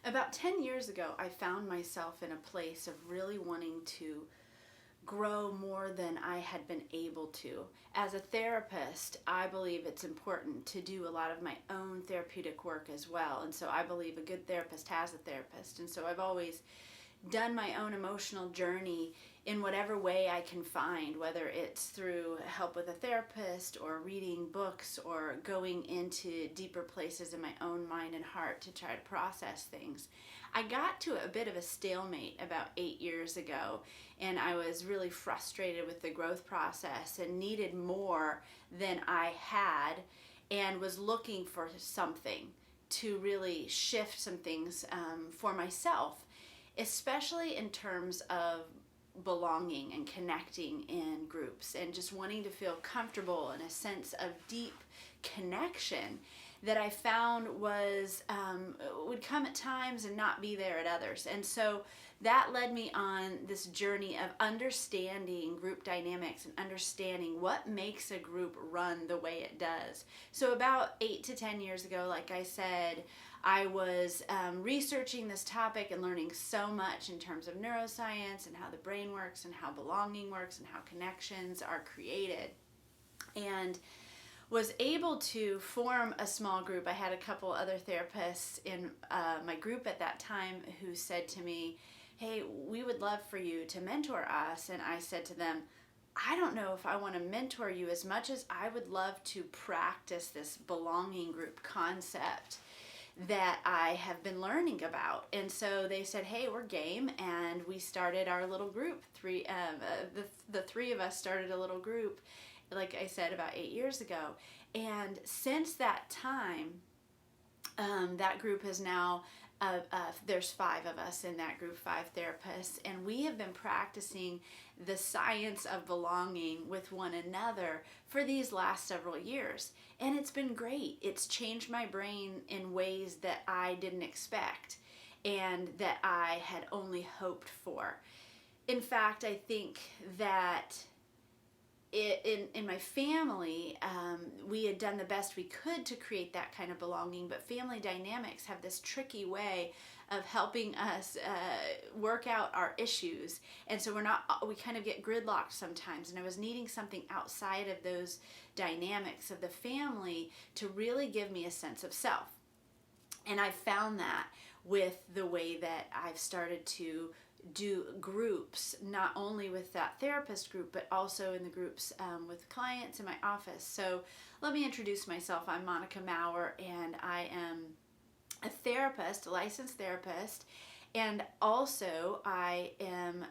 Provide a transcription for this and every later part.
About 10 years ago, I found myself in a place of really wanting to grow more than I had been able to. As a therapist, I believe it's important to do a lot of my own therapeutic work as well. And so I believe a good therapist has a therapist. And so I've always done my own emotional journey in whatever way I can find, whether it's through help with a therapist or reading books or going into deeper places in my own mind and heart to try to process things. I got to a bit of a stalemate about 8 years ago, and I was really frustrated with the growth process and needed more than I had, and was looking for something to really shift some things for myself, especially in terms of belonging and connecting in groups and just wanting to feel comfortable in a sense of deep connection that I found was would come at times and not be there at others. And so that led me on this journey of understanding group dynamics and understanding what makes a group run the way it does. So about 8 to 10 years ago, like I said, I was researching this topic and learning so much in terms of neuroscience and how the brain works and how belonging works and how connections are created, and was able to form a small group. I had a couple other therapists in my group at that time who said to me, "Hey, we would love for you to mentor us." And I said to them, "I don't know if I want to mentor you as much as I would love to practice this belonging group concept that I have been learning about." And so they said, "Hey, we're game," and we started our little group. The three of us started a little group, like I said, about 8 years ago. And since that time, that group is now, there's 5 of us in that group, 5 therapists, and we have been practicing the science of belonging with one another for these last several years. And it's been great. It's changed my brain in ways that I didn't expect and that I had only hoped for. In fact, I think that in my family, we had done the best we could to create that kind of belonging, but family dynamics have this tricky way of helping us work out our issues, and so we kind of get gridlocked sometimes. And I was needing something outside of those dynamics of the family to really give me a sense of self. And I found that with the way that I've started to do groups, not only with that therapist group, but also in the groups with clients in my office. So let me introduce myself. I'm Monica Maurer, and I am a therapist, a licensed therapist, and also I am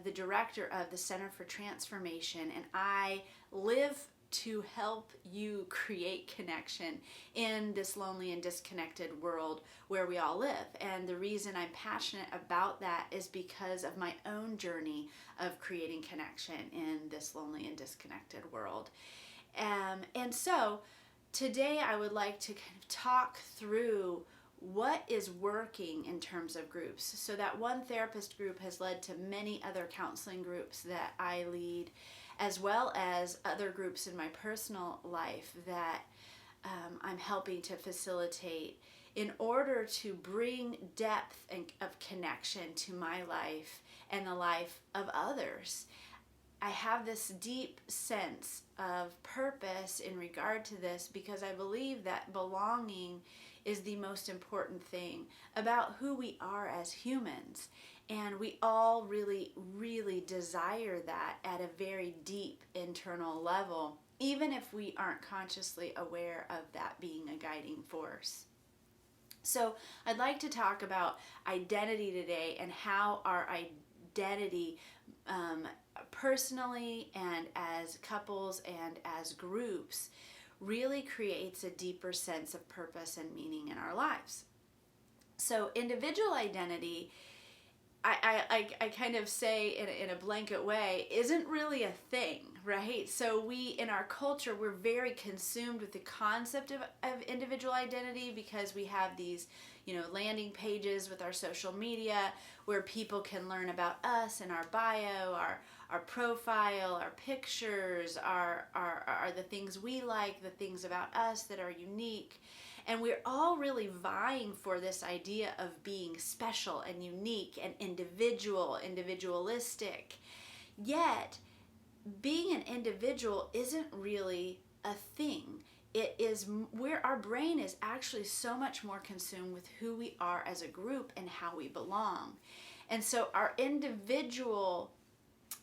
the director of the Center for Transformation, and I live to help you create connection in this lonely and disconnected world where we all live. And the reason I'm passionate about that is because of my own journey of creating connection in this lonely and disconnected world. And so today I would like to kind of talk through what is working in terms of groups. So that one therapist group has led to many other counseling groups that I lead, as well as other groups in my personal life that I'm helping to facilitate in order to bring depth of connection to my life and the life of others. I have this deep sense of purpose in regard to this because I believe that belonging is the most important thing about who we are as humans. And we all really, really desire that at a very deep internal level, even if we aren't consciously aware of that being a guiding force. So I'd like to talk about identity today and how our identity personally and as couples and as groups really creates a deeper sense of purpose and meaning in our lives. So individual identity, I kind of say in a blanket way, isn't really a thing, right? So we, in our culture, we're very consumed with the concept of individual identity because we have these, landing pages with our social media where people can learn about us and our bio, our profile, our pictures, our the things we like, the things about us that are unique. And we're all really vying for this idea of being special and unique and individualistic. Yet, being an individual isn't really a thing. It is where our brain is actually so much more consumed with who we are as a group and how we belong. And so our individual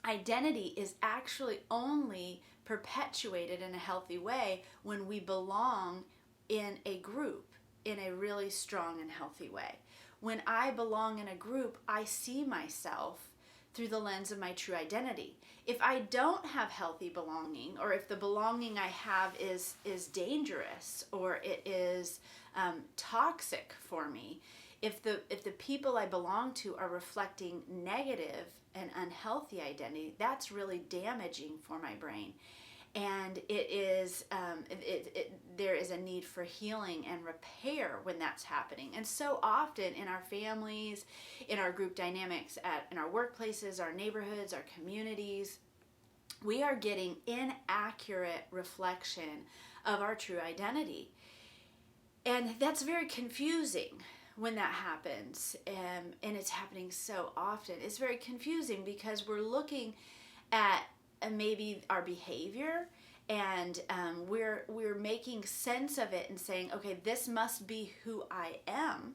identity is actually only perpetuated in a healthy way when we belong in a group in a really strong and healthy way. When I belong in a group, I see myself through the lens of my true identity. If I don't have healthy belonging, or if the belonging I have is dangerous, or it is toxic for me, if the people I belong to are reflecting negative and unhealthy identity, that's really damaging for my brain. And it is there is a need for healing and repair when that's happening. And so often in our families, in our group dynamics, in our workplaces, our neighborhoods, our communities, we are getting inaccurate reflection of our true identity. And that's very confusing when that happens. And it's happening so often. It's very confusing because we're looking at maybe our behavior, and we're making sense of it and saying, okay, this must be who I am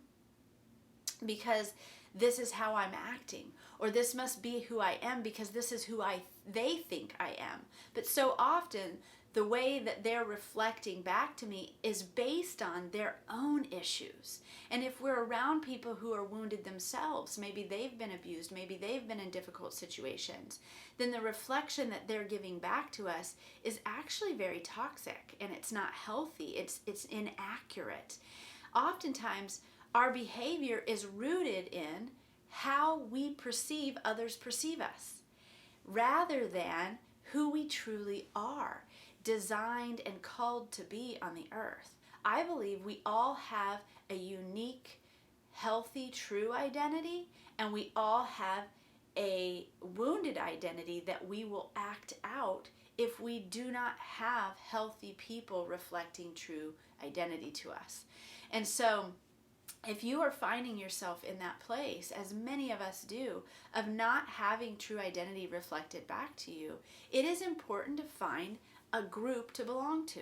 because this is how I'm acting, or this must be who I am because this is who they think I am. But so often the way that they're reflecting back to me is based on their own issues. And if we're around people who are wounded themselves, maybe they've been abused, maybe they've been in difficult situations, then the reflection that they're giving back to us is actually very toxic, and it's not healthy. It's inaccurate. Oftentimes, our behavior is rooted in how we perceive others perceive us, rather than who we truly are, designed and called to be on the earth. I believe we all have a unique, healthy, true identity, and we all have a wounded identity that we will act out if we do not have healthy people reflecting true identity to us. And so, if you are finding yourself in that place, as many of us do, of not having true identity reflected back to you, it is important to find a group to belong to.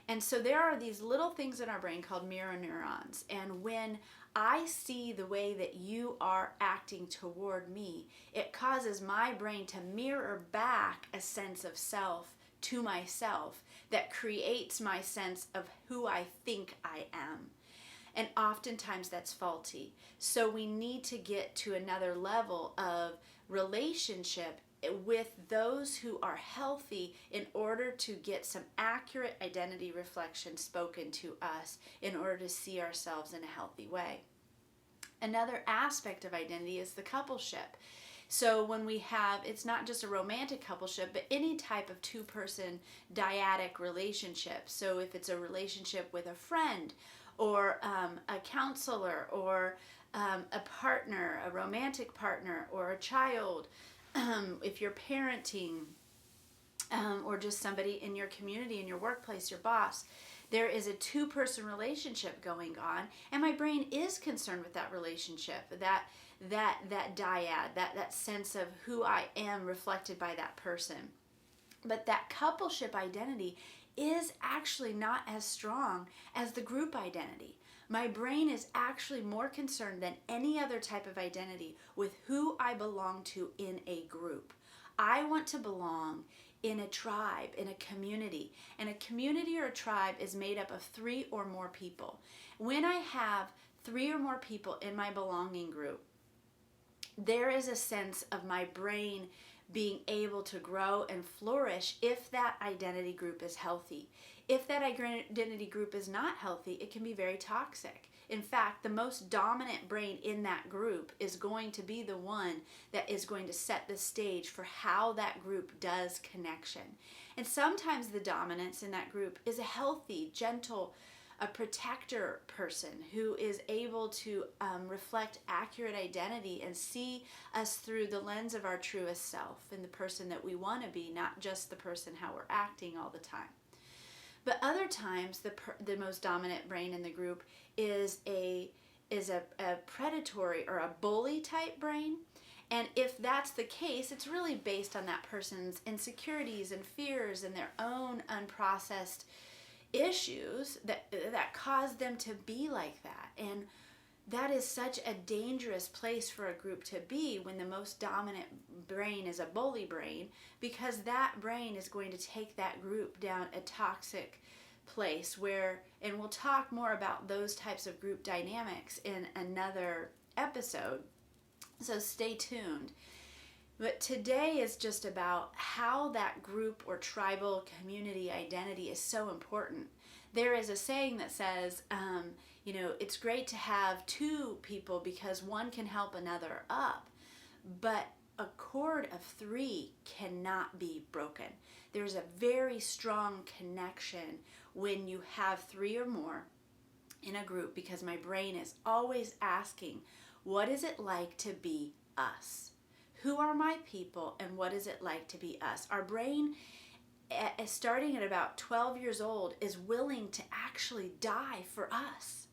And so there are these little things in our brain called mirror neurons. And when I see the way that you are acting toward me, it causes my brain to mirror back a sense of self to myself that creates my sense of who I think I am. And oftentimes that's faulty. So we need to get to another level of relationship with those who are healthy in order to get some accurate identity reflection spoken to us in order to see ourselves in a healthy way. Another aspect of identity is the coupleship. So when we have, it's not just a romantic coupleship, but any type of two-person dyadic relationship. So if it's a relationship with a friend, or a counselor, or a partner, a romantic partner, or a child, if you're parenting, or just somebody in your community, in your workplace, your boss, there is a two-person relationship going on, and my brain is concerned with that relationship, that dyad, that sense of who I am reflected by that person. But that coupleship identity is actually not as strong as the group identity. My brain is actually more concerned than any other type of identity with who I belong to in a group. I want to belong in a tribe, in a community. And a community or a tribe is made up of 3 or more people. When I have 3 or more people in my belonging group, there is a sense of my brain being able to grow and flourish if that identity group is healthy. If that identity group is not healthy, it can be very toxic. In fact, the most dominant brain in that group is going to be the one that is going to set the stage for how that group does connection. And sometimes the dominance in that group is a healthy, gentle, a protector person who is able to reflect accurate identity and see us through the lens of our truest self and the person that we want to be, not just the person how we're acting all the time. But other times, the most dominant brain in the group is a predatory or a bully type brain. And if that's the case, it's really based on that person's insecurities and fears and their own unprocessed issues that cause them to be like that. And that is such a dangerous place for a group to be when the most dominant brain is a bully brain, because that brain is going to take that group down a toxic place where, and we'll talk more about those types of group dynamics in another episode, so stay tuned. But today is just about how that group or tribal community identity is so important. There is a saying that says, it's great to have two people because one can help another up, but a cord of three cannot be broken. There's a very strong connection when you have three or more in a group, because my brain is always asking, what is it like to be us? Who are my people, and what is it like to be us? Our brain, starting at about 12 years old, is willing to actually die for us.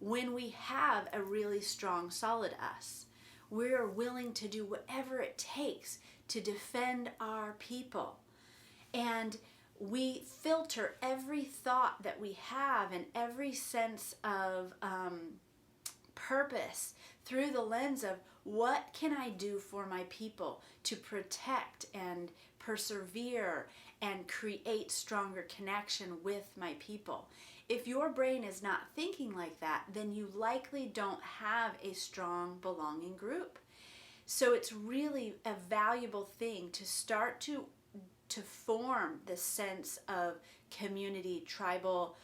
When we have a really strong, solid us, we're willing to do whatever it takes to defend our people. And we filter every thought that we have and every sense of purpose through the lens of, what can I do for my people to protect and persevere and create stronger connection with my people? If your brain is not thinking like that, then you likely don't have a strong belonging group. So it's really a valuable thing to start to form this sense of community, tribal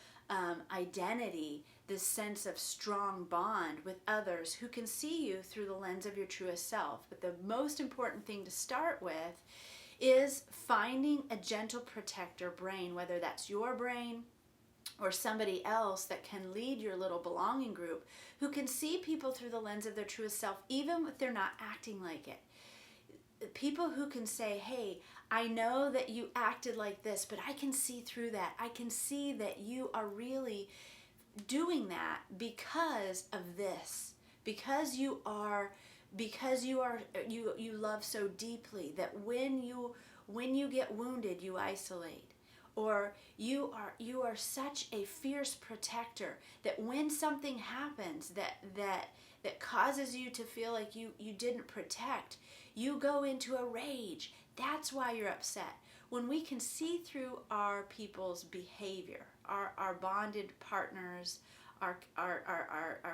identity, this sense of strong bond with others who can see you through the lens of your truest self. But the most important thing to start with is finding a gentle protector brain, whether that's your brain or somebody else that can lead your little belonging group, who can see people through the lens of their truest self, even if they're not acting like it. People who can say, hey, I know that you acted like this, but I can see through that. I can see that you are really doing that because of this, because you love so deeply that when you get wounded, you isolate, or you are such a fierce protector that when something happens that causes you to feel like you didn't protect, you go into a rage. That's why you're upset. When we can see through our people's behavior, our bonded partners, our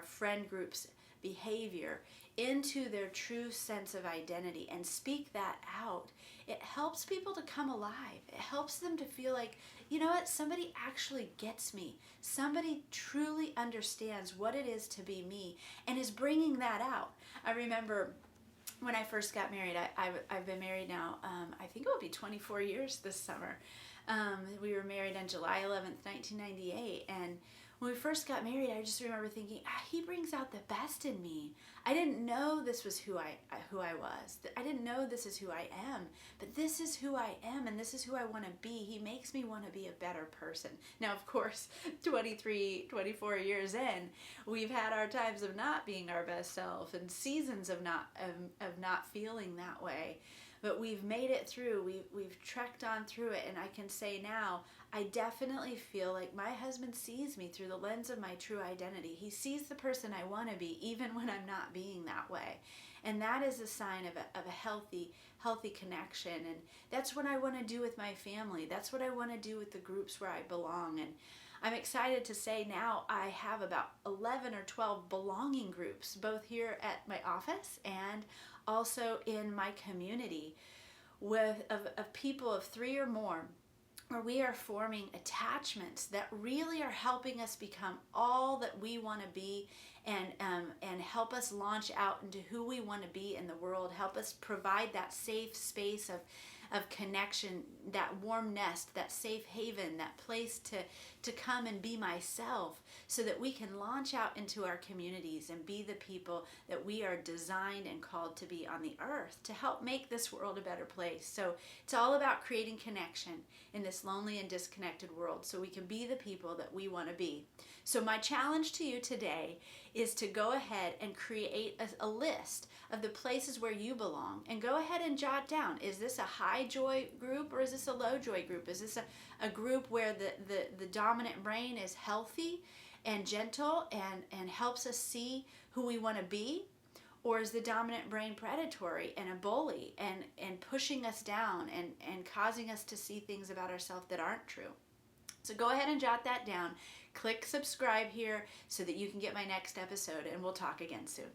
friend groups' behavior, into their true sense of identity and speak that out, it helps people to come alive. It helps them to feel like, you know what, somebody actually gets me. Somebody truly understands what it is to be me and is bringing that out. I remember when I first got married, I've been married now, I think it will be 24 years this summer. We were married on July 11th, 1998, and when we first got married, I just remember thinking, he brings out the best in me. I didn't know this was who I was. I didn't know this is who I am, but this is who I am, and this is who I want to be. He makes me want to be a better person. Now, of course, 23, 24 years in, we've had our times of not being our best self and seasons of not feeling that way. But we've made it through. We've trekked on through it, and I can say now, I definitely feel like my husband sees me through the lens of my true identity. He sees the person I want to be, even when I'm not being that way. And that is a sign of a healthy connection. And that's what I want to do with my family. That's what I want to do with the groups where I belong. And I'm excited to say now I have about 11 or 12 belonging groups, both here at my office and also in my community, of people of three or more, where we are forming attachments that really are helping us become all that we want to be, and help us launch out into who we want to be in the world, help us provide that safe space of connection, that warm nest, that safe haven, that place to come and be myself, so that we can launch out into our communities and be the people that we are designed and called to be on the earth to help make this world a better place. So it's all about creating connection in this lonely and disconnected world so we can be the people that we want to be. So my challenge to you today is to go ahead and create a list of the places where you belong, and go ahead and jot down, is this a high joy group or is this a low joy group? Is this a group where the dominant brain is healthy and gentle and helps us see who we want to be? Or is the dominant brain predatory and a bully and pushing us down and causing us to see things about ourselves that aren't true? So go ahead and jot that down. Click subscribe here so that you can get my next episode, and we'll talk again soon.